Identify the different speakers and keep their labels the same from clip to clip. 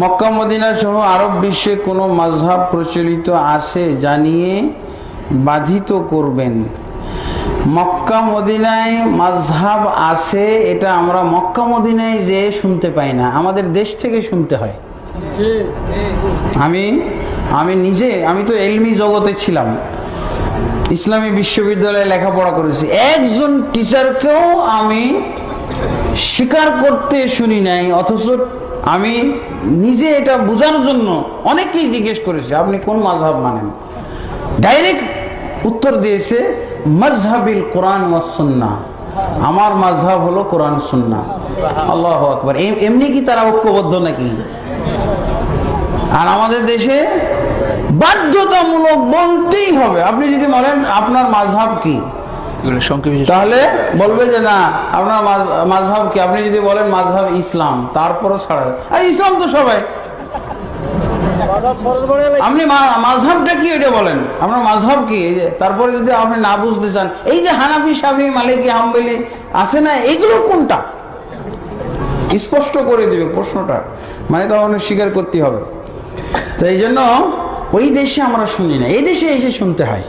Speaker 1: Mecca Medina সহ আরব বিশ্বে কোনো মাযহাব প্রচলিত আছে জানিয়ে বাধিত করবেন। মক্কা মদিনায় মাযহাব আছে, এটা আমরা মক্কা মদিনায় যে শুনতে পাই না, আমাদের দেশ থেকে শুনতে হয়। আমি তো ইলমি জগতে ছিলাম, ইসলামী বিশ্ববিদ্যালয়ে লেখাপড়া করেছি, একজন টিচারকেও আমি স্বীকার করতে শুনি নাই, অথচ আমি নিজে এটা বোঝার জন্য অনেকেই জিজ্ঞেস করেছে আপনি কোন মাযহাব মানেন। ডাইরেক্ট উত্তর দিয়েছে মাযহাবিল কোরআন ওয়াস সুন্নাহ, আমার মাযহাব হলো কোরআন সুন্নাহ। আল্লাহু আকবার। এমনি কি তারা ঐক্যবদ্ধ নাকি? আর আমাদের দেশে বাধ্যতামূলক বলতেই হবে। আপনি যদি বলেন আপনার মাযহাব কি, তাহলে বলবে যে না আপনার মাযহাব কি। আপনি যদি বলেন মাযহাব ইসলাম, তারপরও ছাড়া, আর ইসলাম তো সবাই। আপনি মাযহাবটা কি এটা বলেন, আপনার মাযহাব কি। তারপরে যদি আপনি না বুঝতে চান, এই যে হানাফি, শাফি, মালিকি, হাম্বলি আছে না, এইগুলো কোনটা স্পষ্ট করে দিবে প্রশ্নটা, মানে তখন স্বীকার করতে হবে। তো এই জন্য ওই দেশে আমরা শুনি না, এই দেশে এসে শুনতে হয়,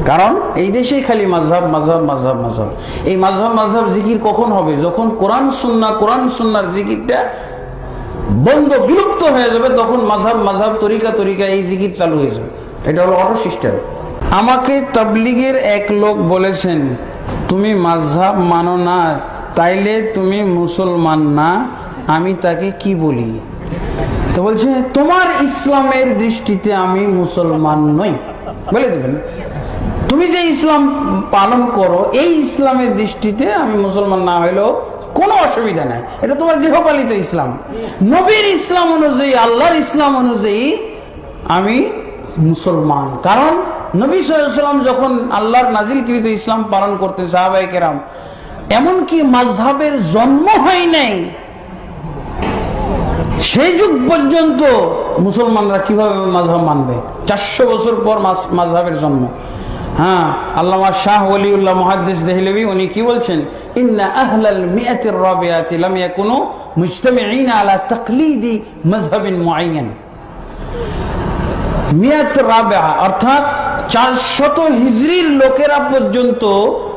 Speaker 1: কারণ এই দেশেই খালি মাযহাব মাযহাব মাযহাব মাযহাব। এই মাযহাব মাযহাব জিকির কখন হবে? যখন কোরআন সুন্নাহর জিকিরটা বন্ধ, বিলুপ্ত হয়ে যাবে, তখন মাযহাব মাযহাব, তরিকা তরিকা, এই জিকির চালু হয়ে যাবে। এটা হলো অটো সিস্টেম। আমাকে তাবলীগের এক লোক বলেছেন তুমি মাযহাব মানো না, তাইলে তুমি মুসলমান না। আমি তাকে কি বলি? তো বলছে তোমার ইসলামের দৃষ্টিতে আমি মুসলমান নই। বলে দেবেন তুমি যে ইসলাম পালন করো, এই ইসলামের দৃষ্টিতে আমি মুসলমান না হইলেও কোনো অসুবিধা নাই, এটা তোমার গৃহপালিত ইসলাম। নবীর ইসলাম অনুযায়ী, আল্লাহর ইসলাম অনুযায়ী আমি মুসলমান। কারণ নবী সাল্লাল্লাহু আলাইহি ওয়াসাল্লাম যখন আল্লাহর নাজিলকৃত ইসলাম পালন করতে, সাহাবায়ে কেরাম, এমনকি মাযহাবের জন্ম হয় নাই, সেই যুগ পর্যন্ত মুসলমানরা কিভাবে মাযহাব মানবে? 400 বছর পর মাযহাবের জন্ম। হ্যাঁ, আল্লামা শাহ ওলিউল্লাহ মুহাদ্দিস দেহলভী উনি কি বলছেন? ইন্না আহলাল মিআতির রাবিআতি লাম ইয়াকুনু মুজতামিঈনা আলা তাকলিদি মাযহাবিন মুআয়্যান। মিআত রাবিআ অর্থাৎ 400 হিজরির লোকেরা পর্যন্ত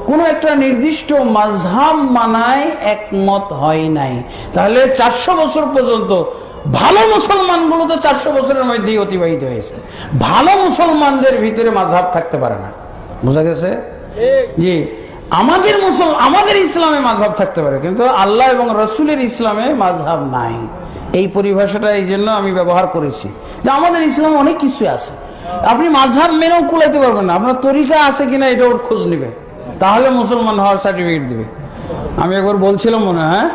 Speaker 1: কোন একটা নির্দিষ্ট মাযহাব মানায় একমত হয় নাই। তাহলে 400 বছর পর্যন্ত ভালো মুসলমানগুলো তো 400 বছরের মধ্যেই অতিবাহিত হয়েছে। ভালো মুসলমানদের ভিতরে মাযহাব থাকতে পারে না। বোঝা গেছে? জি, আমাদের ইসলামে মাযহাব থাকতে পারে, কিন্তু আল্লাহ এবং রাসূলের ইসলামে মাযহাব নাই। এই পরিভাষাটা এই জন্য আমি ব্যবহার করেছি যে আমাদের ইসলামে অনেক কিছু আছে, আপনি মাযহাব মেনেও কুলাইতে পারবেন না। আপনার তরিকা আছে কিনা এটা ওর খোঁজ নিবে, তাহলে মুসলমান হওয়ার সার্টিফিকেট দিবে। আমি একবার বলছিলাম মনে হয়, হ্যাঁ